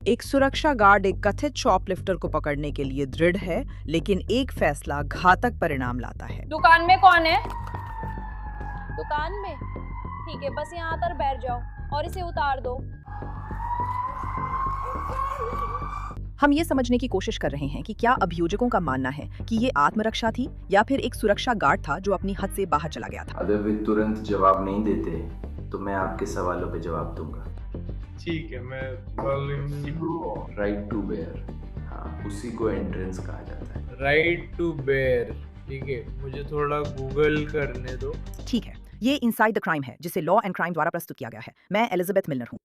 एक सुरक्षा गार्ड एक कथित शॉपलिफ्टर को पकड़ने के लिए दृढ़ है, लेकिन एक फैसला घातक परिणाम लाता है। दुकान में कौन है? दुकान में? ठीक है, बस यहाँ आकर बैठ जाओ और इसे उतार दो। हम ये समझने की कोशिश कर रहे हैं कि क्या अभियोजकों का मानना है कि ये आत्मरक्षा थी या फिर एक सुरक्षा गार्ड था जो अपनी हद से बाहर चला गया था। अगर वे तुरंत जवाब नहीं देते तो मैं आपके सवालों पे जवाब दूंगा। ठीक है, मैं राइट टू बेयर, हाँ उसी को एंट्रेंस कहा जाता है। Right to bear. ठीक है, मुझे थोड़ा गूगल करने दो। ठीक है, ये इनसाइड द क्राइम है जिसे लॉ एंड क्राइम द्वारा प्रस्तुत किया गया है। मैं एलिजाबेथ मिलनर हूँ।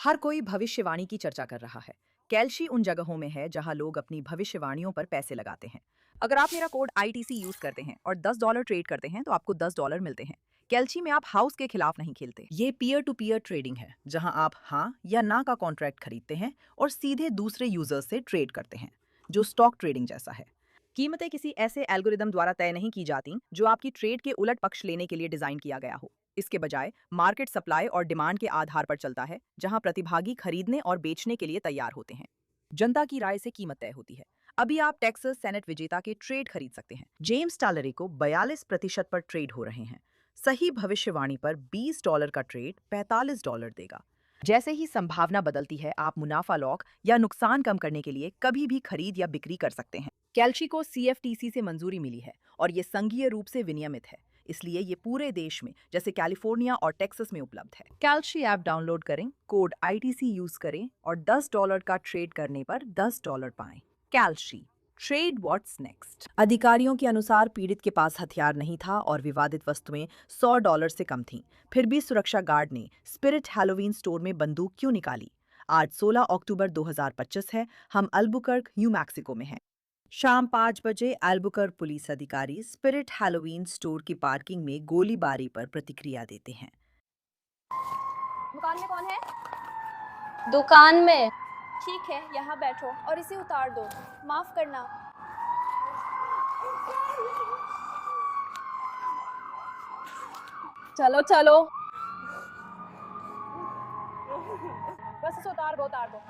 हर कोई भविष्यवाणी की चर्चा कर रहा है। कैल्शी उन जगहों में है जहां लोग अपनी भविष्यवाणियों पर पैसे लगाते हैं। अगर आप मेरा कोड ITC यूज करते हैं और $10 ट्रेड करते हैं तो आपको $10 मिलते हैं। कैल्शी में आप हाउस के खिलाफ नहीं खेलते। ये पीयर टू पीयर ट्रेडिंग है जहां आप हाँ या ना का कॉन्ट्रैक्ट खरीदते हैं और सीधे दूसरे यूजर्स से ट्रेड करते हैं, जो स्टॉक ट्रेडिंग जैसा है। कीमतें किसी ऐसे एल्गोरिदम द्वारा तय नहीं की जाती जो आपकी ट्रेड के उलट पक्ष लेने के लिए डिजाइन किया गया हो। इसके बजाय मार्केट सप्लाई और डिमांड के आधार पर चलता है, जहां प्रतिभागी खरीदने और बेचने के लिए तैयार होते हैं। जनता की राय से कीमत तय होती है। अभी आप टेक्सास सेनेट विजेता के ट्रेड खरीद सकते हैं। जेम्स टालरिको 42% पर ट्रेड हो रहे हैं। सही भविष्यवाणी पर $20 का ट्रेड $45 देगा। जैसे ही संभावना बदलती है, आप मुनाफा लॉक या नुकसान कम करने के लिए कभी भी खरीद या बिक्री कर सकते हैं। कैल्शी को CFTC से मंजूरी मिली है और ये संघीय रूप से विनियमित है, इसलिए ये पूरे देश में जैसे कैलिफोर्निया और टेक्सास में उपलब्ध है। कैल्शी ऐप डाउनलोड करें, कोड ITC यूज करें और $10 का ट्रेड करने पर $10 पाएं। कैल्शी, ट्रेड व्हाट्स नेक्स्ट। अधिकारियों के अनुसार पीड़ित के पास हथियार नहीं था और विवादित वस्तुएं $100 से कम थीं। फिर भी सुरक्षा गार्ड ने स्पिरिट हैलोवीन स्टोर में बंदूक क्यों निकाली? आज 16 अक्टूबर 2025 है। हम अल्बुकर्क, न्यू मैक्सिको में हैं। शाम 5 बजे अल्बुकर्क पुलिस अधिकारी स्पिरिट हैलोवीन स्टोर की पार्किंग में गोलीबारी पर प्रतिक्रिया देते हैं। दुकान में कौन है? दुकान में? ठीक है, यहाँ बैठो और इसे उतार दो। माफ करना। चलो चलो, बस इसे उतार दो, उतार दो।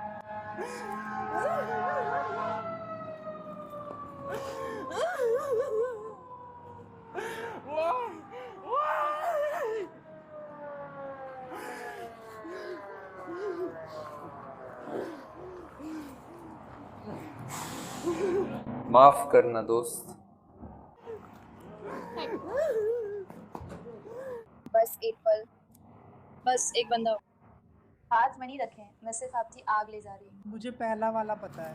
माफ करना दोस्त। बस एक पल, बस एक बंदा। हाथ में नहीं रखें, मैं सिर्फ आपकी आग ले जा रही हूँ। मुझे पहला वाला पता है।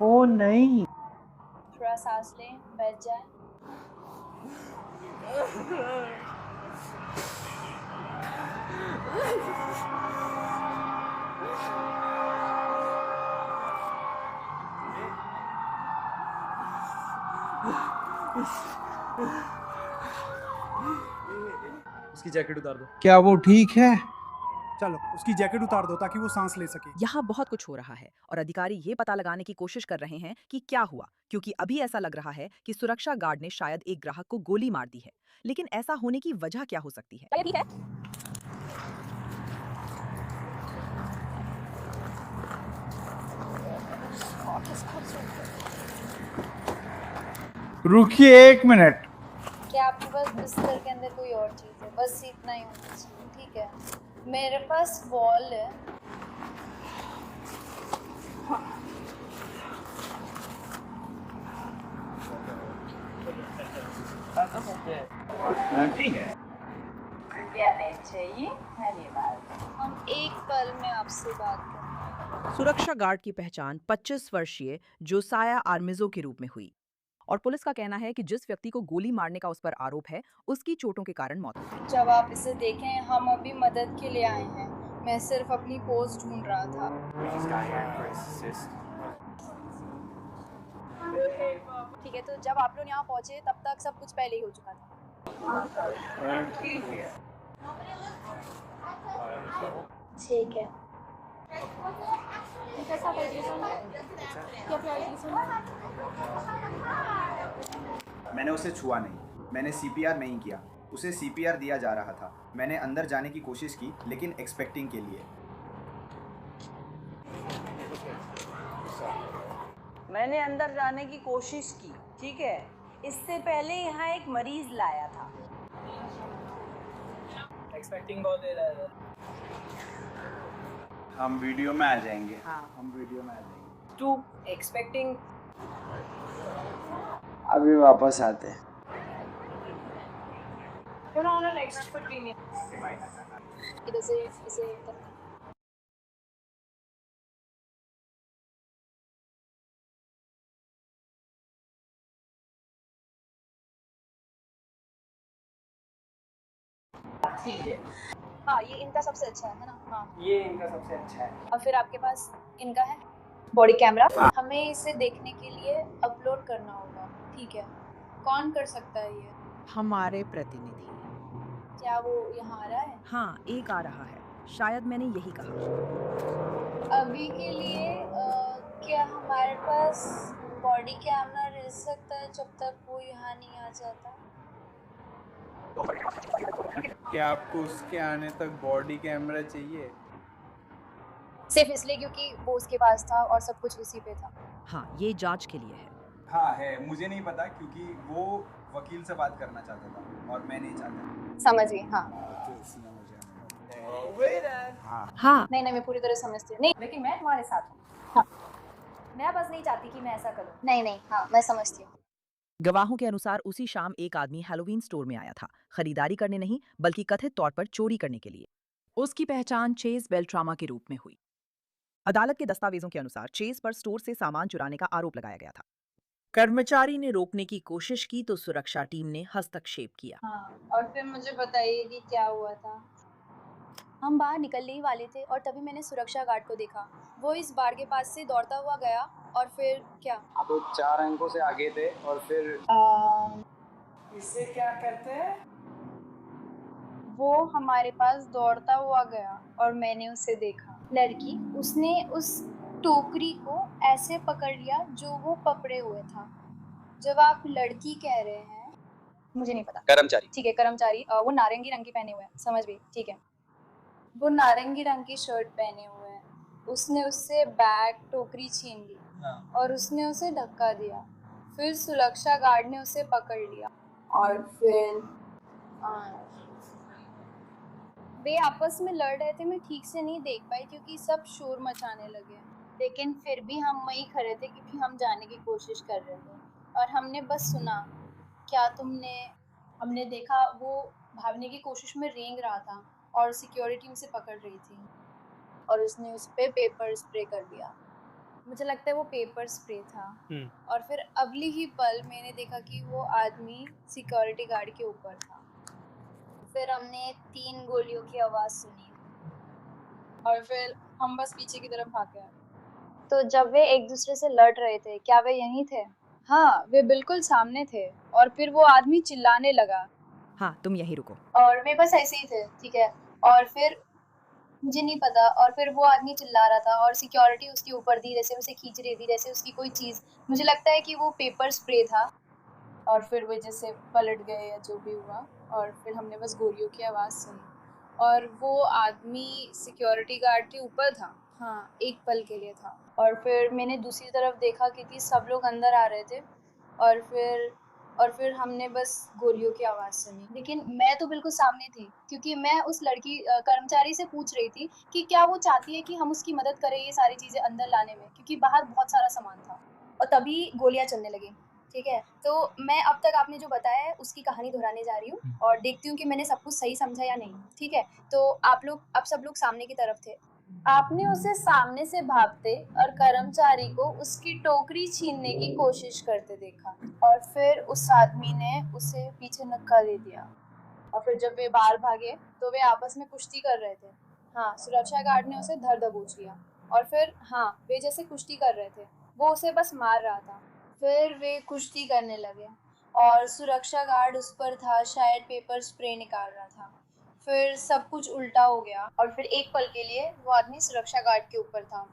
ओ नहीं, थोड़ा सांस लें, बैठ जाए। उसकी जैकेट उतार दो। क्या वो ठीक है? चलो उसकी जैकेट उतार दो ताकि वो सांस ले सके। यहाँ बहुत कुछ हो रहा है और अधिकारी ये पता लगाने की कोशिश कर रहे हैं कि क्या हुआ, क्योंकि अभी ऐसा लग रहा है कि सुरक्षा गार्ड ने शायद एक ग्राहक को गोली मार दी है। लेकिन ऐसा होने की वजह क्या हो सकती है? क्या ये ठीक है? रुकिए एक मिनट। क्या आपके पास बिस्तर के अंदर कोई और चीज़ है? बस इतना ही होना चाहिए, ठीक है? मेरे पास वॉल है। ठीक है। चाहिए, धन्यवाद। हम एक पल में आपसे बात करें। सुरक्षा गार्ड की पहचान 25 वर्षीय जोसाया आर्मिजो के रूप में हुई और पुलिस का कहना है कि जिस व्यक्ति को गोली मारने का उस पर आरोप है, उसकी चोटों के कारण मौत हो गई। जब आप इसे देखें, हम अभी मदद के लिए आए हैं। मैं सिर्फ अपनी पोस्ट ढूंढ रहा था। ठीक है, तो जब आप लोग यहाँ पहुँचे तब तक सब कुछ पहले ही हो चुका था। ठीक है। मैंने उसे छुआ नहीं, मैंने सीपीआर नहीं किया, उसे सीपीआर दिया जा रहा था। मैंने अंदर जाने की कोशिश की, लेकिन एक्सपेक्टिंग के लिए। मैंने अंदर जाने की कोशिश की, ठीक है। इससे पहले यहाँ एक मरीज लाया था। एक्सपेक्टिंग बहुत दे रहा है। हम वीडियो में आ जाएंगे। हाँ। हम वीडियो में आ जाएंगे। To expecting. अभी वापस आते हैं। इधर से इसे हाँ, ये इनका सबसे अच्छा है ना? हाँ, ये इनका सबसे अच्छा है। और फिर आपके पास इनका है बॉडी कैमरा। हमें इसे देखने के लिए अपलोड करना होगा, ठीक है? कौन कर सकता है ये? हमारे प्रतिनिधि। क्या वो यहाँ आ रहा है? हाँ, एक आ रहा है। शायद मैंने यही कहा। अभी के लिए क्या हमारे पास बॉडी कैमरा रह सकता है जब तक वो यहाँ नहीं आ जाता? क्या आपको उसके आने तक बॉडी कैमरा चाहिए? सिर्फ इसलिए क्योंकि वो उसके पास था और सब कुछ उसी पे था। हाँ, ये जांच के लिए है। हाँ है, मुझे नहीं पता क्योंकि वो वकील से बात करना चाहता था और मैं नहीं चाहता। समझ गई, हाँ। तो इसने मुझे हाँ, नहीं, मैं पूरी तरह समझती हूँ। नहीं, लेकिन मैं तुम्हारे साथ हूँ। हाँ। मैं बस नहीं चाहती कि मैं ऐसा करूँ। नहीं, हाँ, मैं समझती हूँ। गवाहों के अनुसार उसी शाम एक आदमी हैलोवीन स्टोर में आया था, खरीदारी करने नहीं बल्कि कथित तौर पर चोरी करने के लिए। उसकी पहचान चेज बेल्ट्रामा के रूप में हुई। अदालत के दस्तावेजों के अनुसार चेज पर स्टोर से सामान चुराने का आरोप लगाया गया था। कर्मचारी ने रोकने की कोशिश की तो सुरक्षा टीम ने हस्तक्षेप किया। हाँ, और फिर मुझे बताइए कि क्या हुआ था? हम बाहर निकलने ही वाले थे और तभी मैंने सुरक्षा गार्ड को देखा। वो इस बार के पास से दौड़ता हुआ गया और फिर क्या? आप 4 अंकों से आगे थे और फिर इससे क्या करते हैं? वो हमारे पास दौड़ता हुआ गया और मैंने उसे देखा। लड़की, उसने उस टोकरी को ऐसे पकड़ लिया जो वो पकड़े हुए था। जब आप लड़की कह रहे हैं, मुझे नहीं पता। कर्मचारी। ठीक है, कर्मचारी। वो नारंगी रंग की पहने हुए हैं, समझ गई, ठीक है। वो नारंगी रंग की शर्ट पहने हुए हैं। उसने उससे बैग टोकरी छीन ली और उसने उसे धक्का दिया। फिर सुरक्षा गार्ड ने उसे पकड़ लिया और फिर वे आपस में लड़ रहे थे। मैं ठीक से नहीं देख पाई क्योंकि सब शोर मचाने लगे, लेकिन फिर भी हम वहीं खड़े थे क्योंकि हम जाने की कोशिश कर रहे थे और हमने बस सुना। क्या हमने देखा वो भागने की कोशिश में रेंग रहा था और सिक्योरिटी उसे पकड़ रही थी और उसने उस पे पेपर स्प्रे कर दिया। मुझे लगता है वो पेपर स्प्रे था। और फिर अगली ही पल मैंने देखा कि वो आदमी सिक्योरिटी गार्ड के ऊपर था। फिर हमने 3 गोलियों की आवाज़ सुनी और फिर हम बस पीछे की तरफ भाग गए। तो जब वे एक दूसरे से लड़ रहे थे, क्या वे यहीं थे? हाँ, वे बिल्कुल सामने थे और फिर वो आदमी चिल्लाने लगा। हाँ, तुम यहीं रुको। और मैं बस ऐसे ही थे, ठीक है। और फिर मुझे नहीं पता, और फिर वो आदमी चिल्ला रहा था और सिक्योरिटी उसके ऊपर थी, जैसे उसे खींच रही थी, जैसे उसकी कोई चीज़। मुझे लगता है कि वो पेपर स्प्रे था और फिर वो जैसे पलट गए या जो भी हुआ और फिर हमने बस गोलियों की आवाज़ सुनी और वो आदमी सिक्योरिटी गार्ड के ऊपर था। हाँ, एक पल के लिए था। और फिर मैंने दूसरी तरफ देखा क्योंकि सब लोग अंदर आ रहे थे और फिर हमने बस गोलियों की आवाज़ सुनी। लेकिन मैं तो बिल्कुल सामने थी क्योंकि मैं उस लड़की कर्मचारी से पूछ रही थी कि क्या वो चाहती है कि हम उसकी मदद करें ये सारी चीज़ें अंदर लाने में, क्योंकि बाहर बहुत सारा सामान था। और तभी गोलियां चलने लगी, ठीक है। तो मैं अब तक आपने जो बताया है उसकी कहानी दोहराने जा रही हूँ और देखती हूँ कि मैंने सब कुछ सही समझा या नहीं, ठीक है। तो अब सब लोग सामने की तरफ थे। आपने उसे सामने से भागते और कर्मचारी को उसकी टोकरी छीनने की कोशिश करते देखा और फिर उस आदमी ने उसे पीछे धक्का दे दिया और फिर जब वे बाहर भागे तो वे आपस में कुश्ती कर रहे थे। हाँ, सुरक्षा गार्ड ने उसे धर दबोच लिया और फिर हाँ, वे जैसे कुश्ती कर रहे थे, वो उसे बस मार रहा था। फिर वे कुश्ती करने लगे और सुरक्षा गार्ड उस पर था, शायद पेपर स्प्रे निकाल रहा था। फिर सब कुछ उल्टा हो गया और फिर एक पल के लिए वो आदमी सुरक्षा गार्ड के ऊपर था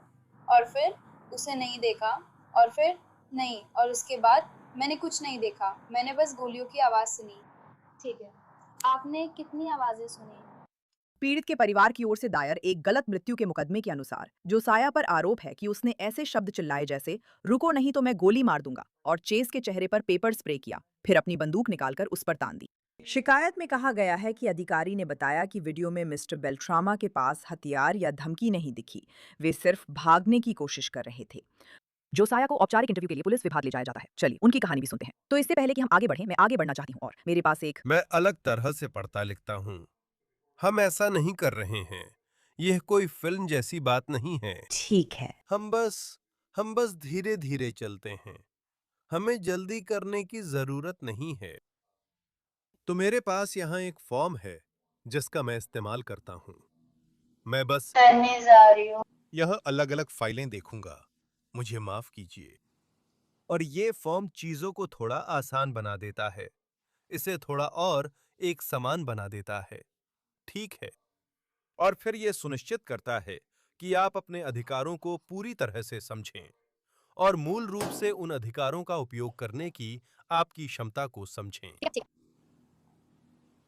और फिर उसे नहीं देखा और फिर नहीं, और उसके बाद मैंने कुछ नहीं देखा, मैंने बस गोलियों की आवाज़ सुनी। ठीक है, आपने कितनी आवाज़ें सुनी? पीड़ित के परिवार की ओर से दायर एक गलत मृत्यु के मुकदमे के अनुसार जोसाया पर आरोप है कि उसने ऐसे शब्द चिल्लाए जैसे रुको नहीं तो मैं गोली मार दूंगा और चेस के चेहरे पर पेपर स्प्रे किया, फिर अपनी बंदूक निकालकर उस पर तान दी। शिकायत में कहा गया है कि अधिकारी ने बताया कि वीडियो में मिस्टर बेल्ट्रामा के पास हथियार या धमकी नहीं दिखी, वे सिर्फ भागने की कोशिश कर रहे थे। जोसाया को औपचारिक इंटरव्यू के लिए पुलिस विभाग ले जाया जाता है। चलिए उनकी कहानी भी सुनते हैं। तो इससे पहले कि हम आगे बढ़ें, मैं आगे बढ़ना चाहती हूँ और मेरे पास एक मैं अलग तरह से पढ़ता लिखता हूँ। हम ऐसा नहीं कर रहे हैं। यह कोई फिल्म जैसी बात नहीं है। ठीक है। हम बस धीरे धीरे चलते हैं। हमें जल्दी करने की जरूरत नहीं है। तो मेरे पास यहाँ एक फॉर्म है जिसका मैं इस्तेमाल करता हूँ। मैं बस करने जा रही हूँ। यह अलग अलग फाइलें देखूंगा, मुझे माफ कीजिए। और ये फॉर्म चीजों को थोड़ा आसान बना देता है, इसे थोड़ा और एक समान बना देता है, ठीक है। और फिर यह सुनिश्चित करता है कि आप अपने अधिकारों को पूरी तरह से समझें और मूल रूप से उन अधिकारों का उपयोग करने की आपकी क्षमता को समझें।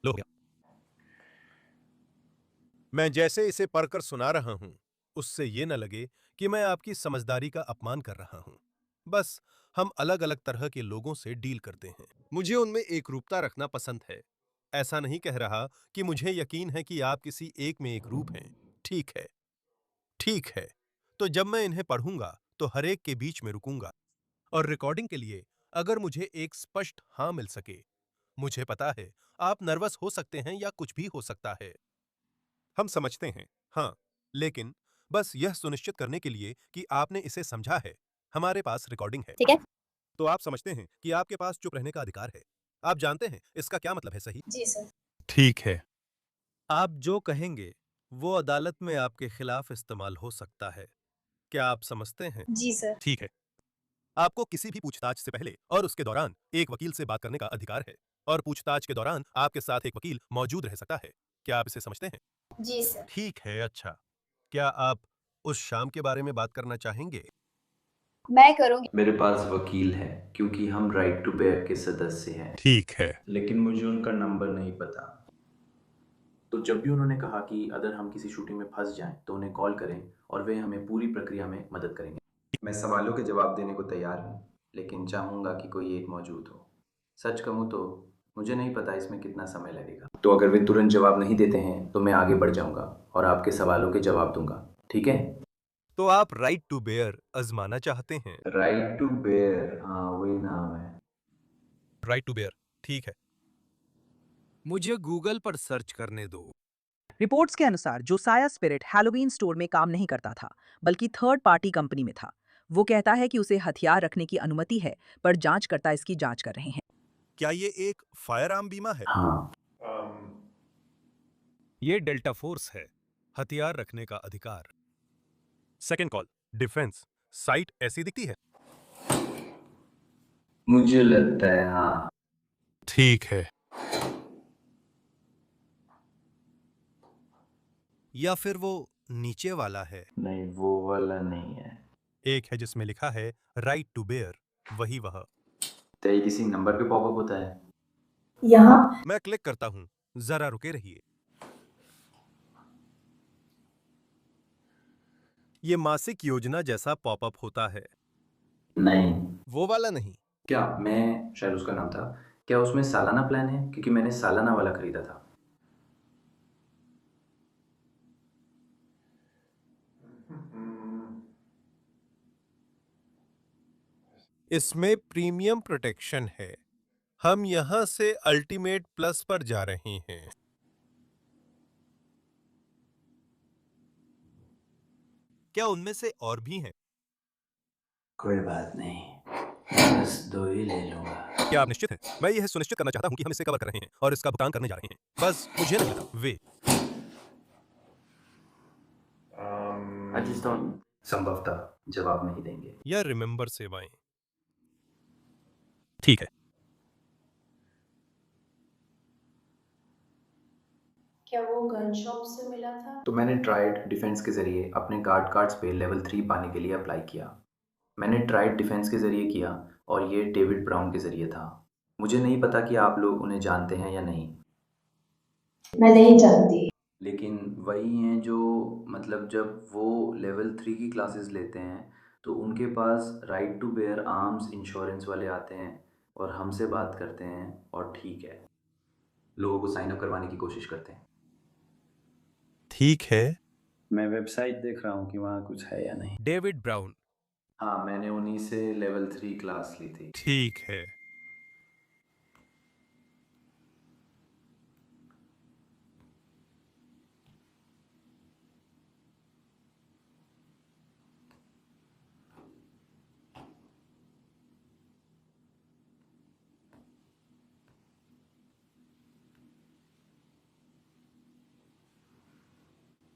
लो गया। मैं जैसे इसे पढ़कर सुना रहा हूं, उससे यह न लगे कि मैं आपकी समझदारी का अपमान कर रहा हूं। बस हम अलग अलग तरह के लोगों से डील करते हैं। मुझे उनमें एकरूपता रखना पसंद है। ऐसा नहीं कह रहा कि मुझे यकीन है कि आप किसी एक में एक रूप हैं। ठीक है, ठीक है। तो जब मैं इन्हें पढ़ूंगा तो हर एक के बीच में रुकूंगा और रिकॉर्डिंग के लिए अगर मुझे एक स्पष्ट हाँ मिल सके। मुझे पता है आप नर्वस हो सकते हैं या कुछ भी हो सकता है, हम समझते हैं, हाँ, लेकिन बस यह सुनिश्चित करने के लिए कि आपने इसे समझा है, हमारे पास रिकॉर्डिंग है। ठीक है। तो आप समझते हैं कि आपके पास चुप रहने का अधिकार है। आप जानते हैं इसका क्या मतलब है, सही? जी सर। ठीक है। आप जो कहेंगे वो अदालत में आपके खिलाफ इस्तेमाल हो सकता है। क्या आप समझते हैं? जी सर। ठीक है। आपको किसी भी पूछताछ से पहले और उसके दौरान एक वकील से बात करने का अधिकार है और पूछताछ के दौरान आपके साथ एक वकील मौजूद रह सकता है। क्या आप इसे समझते हैं? जी सर। ठीक है, अच्छा। क्या आप उस शाम के बारे में बात करना चाहेंगे? मैं करूँगी। मेरे पास वकील है क्योंकि हम राइट टू बेयर के सदस्य हैं, ठीक है। लेकिन मुझे उनका नंबर नहीं पता। तो जब भी उन्होंने कहा कि अगर हम किसी शूटिंग में फंस जाएं तो उन्हें कॉल करें और वे हमें पूरी प्रक्रिया में मदद करेंगे। मैं सवालों के जवाब देने को तैयार हूँ, लेकिन चाहूँगा कि कोई एक मौजूद हो। सच कहूँ तो मुझे नहीं पता इसमें कितना समय लगेगा। तो अगर वे तुरंत जवाब नहीं देते हैं तो मैं आगे बढ़ जाऊँगा और आपके सवालों के जवाब दूंगा, ठीक है? तो आप राइट टू बेयर आजमाना चाहते हैं? राइट टू बेयर, हाँ वही नाम है। राइट टू बेयर, ठीक है। मुझे गूगल पर सर्च करने दो। रिपोर्ट्स के अनुसार जोसाया स्पिरिट हैलोवीन स्टोर में काम नहीं करता था, बल्कि थर्ड पार्टी कंपनी में था। वो कहता है कि उसे हथियार रखने की अनुमति है, पर जांचकर्ता इसकी जांच कर रहे हैं। क्या ये एक फायर आर्म बीमा है? हाँ, ये डेल्टा फोर्स है, हथियार रखने का अधिकार। सेकंड कॉल, डिफेंस साइट ऐसी दिखती है? मुझे लगता है हाँ। ठीक है। या फिर वो नीचे वाला है? नहीं, वो वाला नहीं है। एक है जिसमें लिखा है राइट टू बेयर, वही वह। तो ये किसी नंबर पे पॉपअप होता है? यहाँ मैं क्लिक करता हूं, जरा रुके रहिए। ये मासिक योजना जैसा पॉपअप होता है। नहीं। वो वाला नहीं? क्या मैं शायद उसका नाम था, क्या उसमें सालाना प्लान है? क्योंकि मैंने सालाना वाला खरीदा था। इसमें प्रीमियम प्रोटेक्शन है। हम यहां से अल्टीमेट प्लस पर जा रहे हैं। क्या उनमें से और भी हैं? कोई बात नहीं, बस 2 ही ले लूंगा। क्या आप निश्चित हैं? मैं यह सुनिश्चित करना चाहता हूं कि हम इसे कवर कर रहे हैं और इसका भुगतान करने जा रहे हैं। बस मुझे नहीं पता वे। संभवतः जवाब नहीं देंगे। या रिमेंबर सेवाएं। ठीक है। क्या वो गन शॉप से मिला था? तो मैंने ट्राइड डिफेंस के ज़रिए अपने गार्ड कार्ड्स पे लेवल 3 पाने के लिए अप्लाई किया। मैंने ट्राइड डिफेंस के ज़रिए किया और ये डेविड ब्राउन के ज़रिए था। मुझे नहीं पता कि आप लोग उन्हें जानते हैं या नहीं। मैं नहीं जानती। लेकिन वही हैं जो मतलब जब वो लेवल 3 की क्लासेस लेते हैं तो उनके पास right to bear arms insurance वाले आते हैं और हमसे बात करते हैं और ठीक है, लोगों को साइन अप करवाने की कोशिश करते हैं। ठीक है। मैं वेबसाइट देख रहा हूँ कि वहाँ कुछ है या नहीं। David brown. हाँ, मैंने उन्हीं से लेवल 3 क्लास ली थी। ठीक है।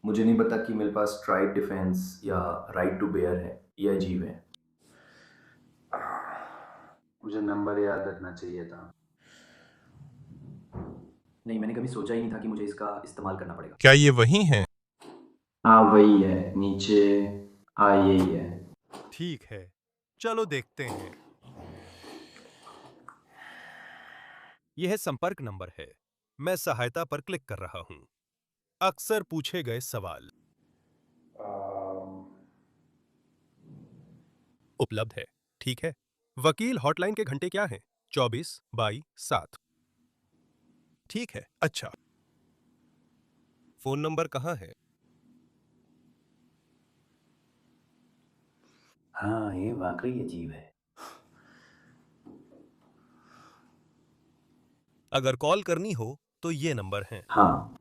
मुझे नहीं पता कि मेरे पास ट्राइड डिफेंस या राइट टू बेयर है, ये अजीब है। मुझे नंबर याद रखना चाहिए था। नहीं, मैंने कभी सोचा ही नहीं था कि मुझे इसका इस्तेमाल करना पड़ेगा। क्या ये वही हैं? हाँ वही है, नीचे हाँ यही है। ठीक है, चलो देखते हैं। यह संपर्क नंबर है। मैं सहायता पर क्लिक कर रहा हूं। अक्सर पूछे गए सवाल उपलब्ध है। ठीक है। वकील हॉटलाइन के घंटे क्या हैं? 24/7। ठीक है। अच्छा, फोन नंबर कहाँ है? हाँ, ये वाकई अजीब है। अगर कॉल करनी हो तो ये नंबर है। हाँ,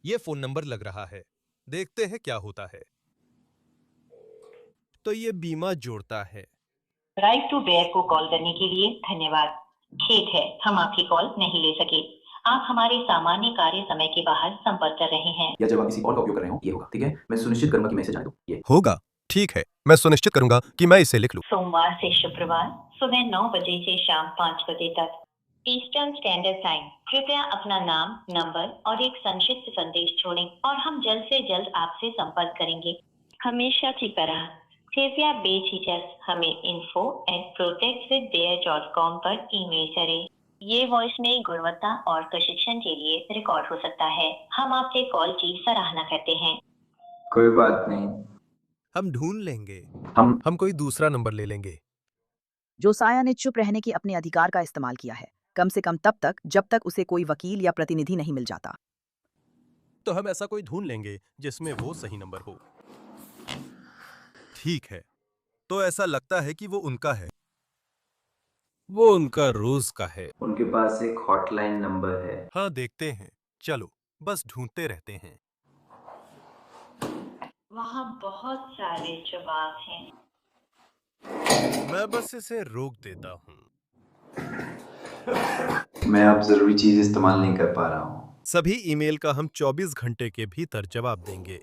ये फोन नंबर लग रहा है। देखते हैं क्या होता है। तो ये बीमा जोड़ता है। राइट टू बेयर को कॉल करने के लिए धन्यवाद। खेद है, हम आपकी कॉल नहीं ले सके। आप हमारे सामान्य कार्य समय के बाहर संपर्क कर रहे हैं। या जब आप किसी और का उपयोग कर रहे हो ये होगा। ठीक है, मैं सुनिश्चित करूंगा कि मैसेज आए तो ये होगा। ठीक है, मैं सुनिश्चित करूंगा कि मैं इसे लिख लूं। सोमवार से शुक्रवार सुबह 9 बजे से शाम 5 बजे तक ईस्टर्न स्टैंडर्ड टाइम। कृपया अपना नाम, नंबर और एक संक्षिप्त संदेश छोड़ें और हम जल्द से जल्द आपसे संपर्क करेंगे। हमेशा की तरह कृपया बेझिझक हमें info@protectwithbear.com पर ईमेल करें। ये वॉइस में गुणवत्ता और प्रशिक्षण के लिए रिकॉर्ड हो सकता है। हम आपके कॉल की सराहना करते हैं। कोई बात नहीं। हम ढूंढ लेंगे। हम हम कोई दूसरा नंबर ले लेंगे। जोसाया ने चुप रहने के अपने अधिकार का इस्तेमाल किया है, कम से कम तब तक जब तक उसे कोई वकील या प्रतिनिधि नहीं मिल जाता। तो हम ऐसा कोई ढूंढ लेंगे जिसमें वो सही नंबर हो। ठीक है, तो ऐसा लगता है कि वो उनका है। वो उनका रोज का है। उनके पास एक हॉटलाइन नंबर है। हाँ, देखते हैं। चलो, बस ढूंढते रहते हैं। वहाँ बहुत सारे जवाब हैं। मैं बस इसे रोक देता हूँ। मैं अब जरूरी चीज इस्तेमाल नहीं कर पा रहा हूँ। सभी ईमेल का हम 24 घंटे के भीतर जवाब देंगे।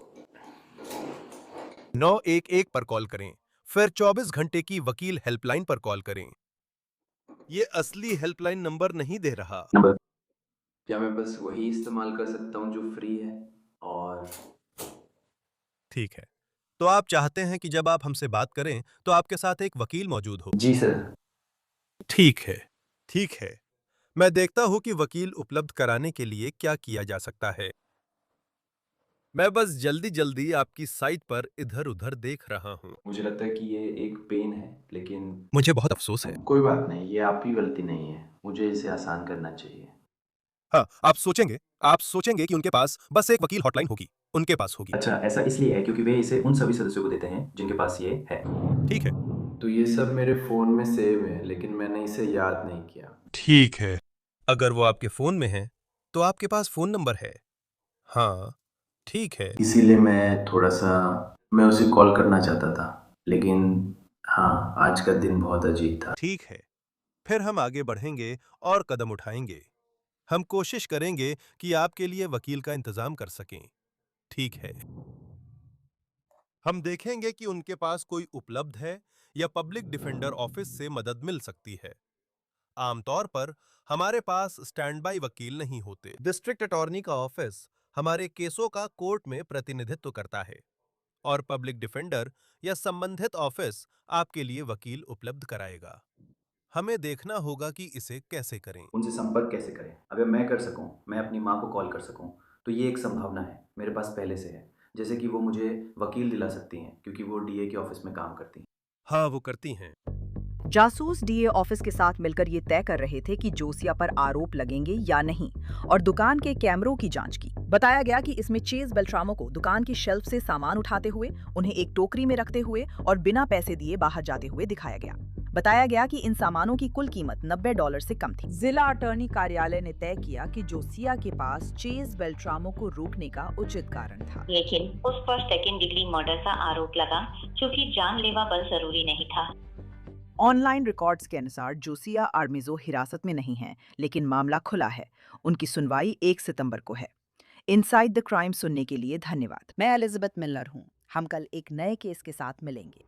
911 पर कॉल करें, फिर 24 घंटे की वकील हेल्पलाइन पर कॉल करें। ये असली हेल्पलाइन नंबर नहीं दे रहा। नंबर क्या मैं बस वही इस्तेमाल कर सकता हूँ जो फ्री है? और ठीक है, तो आप चाहते हैं कि जब आप हमसे बात करें तो आपके साथ एक वकील मौजूद हो। जी सर। ठीक है, ठीक है। मैं देखता हूं कि वकील उपलब्ध कराने के लिए क्या किया जा सकता है। मैं बस जल्दी जल्दी आपकी साइट पर इधर-उधर देख रहा हूं। मुझे लगता है कि ये एक पेन है, लेकिन मुझे बहुत अफसोस है। कोई बात नहीं, ये आपकी गलती नहीं है। मुझे इसे आसान करना चाहिए। हाँ, आप सोचेंगे कि उनके पास बस एक वकील हॉटलाइन होगी। उनके पास होगी। अच्छा, ऐसा इसलिए है क्योंकि वे इसे उन सभी सदस्यों को देते हैं जिनके पास ये है। ठीक है। तो ये सब मेरे फोन में सेव है, लेकिन मैंने इसे याद नहीं किया। ठीक है। अगर वो आपके फोन में है, तो आपके पास फोन नंबर है। हाँ, ठीक है। इसीलिए मैं उसे कॉल करना चाहता था, लेकिन हाँ, आज का दिन बहुत अजीब था। ठीक है। फिर हम आगे बढ़ेंगे और कदम उठाएंगे। हम कोशिश करेंगे कि आपके लिए वकील का इंतजाम कर सकें। ठीक है। हम देखेंगे कि उनके पास कोई उपलब्ध है या पब्लिक डिफेंडर ऑफिस से मदद मिल सकती है। आमतौर पर हमारे पास स्टैंड बाई वकील नहीं होते। डिस्ट्रिक्ट अटॉर्नी का ऑफिस हमारे केसों का कोर्ट में प्रतिनिधित्व करता है और पब्लिक डिफेंडर या संबंधित ऑफिस आपके लिए वकील उपलब्ध कराएगा। हमें देखना होगा कि इसे कैसे करें। उनसे संपर्क कैसे करें? अगर मैं कर सकूं, मैं अपनी माँ को कॉल कर सकूं, तो ये एक संभावना है, मेरे पास पहले से है। जैसे कि वो मुझे वकील दिला सकती हैं क्योंकि वो डीए के ऑफिस में काम करती हैं। हाँ, वो करती हैं। जासूस डीए ऑफिस के साथ मिलकर ये तय कर रहे थे कि जोसिया पर आरोप लगेंगे या नहीं और दुकान के कैमरों की जांच की। बताया गया कि इसमें चेज बेल्ट्रामो को दुकान की शेल्फ से सामान उठाते हुए, उन्हें एक टोकरी में रखते हुए और बिना पैसे दिए बाहर जाते हुए दिखाया गया। बताया गया कि इन सामानों की कुल कीमत $90 से कम थी। जिला अटॉर्नी कार्यालय ने तय किया कि जोसिया के पास चेज बेल्ट्रामो को रोकने का उचित कारण था, लेकिन उस पर सेकेंड डिग्री मर्डर का आरोप लगा, क्योंकि जानलेवा बल जरूरी नहीं था। ऑनलाइन रिकॉर्ड्स के अनुसार जोसिया आर्मिजो हिरासत में नहीं हैं, लेकिन मामला खुला है। उनकी सुनवाई 1 सितंबर को है। इनसाइड द क्राइम सुनने के लिए धन्यवाद। मैं एलिजाबेथ मिलर हूँ। हम कल एक नए केस के साथ मिलेंगे।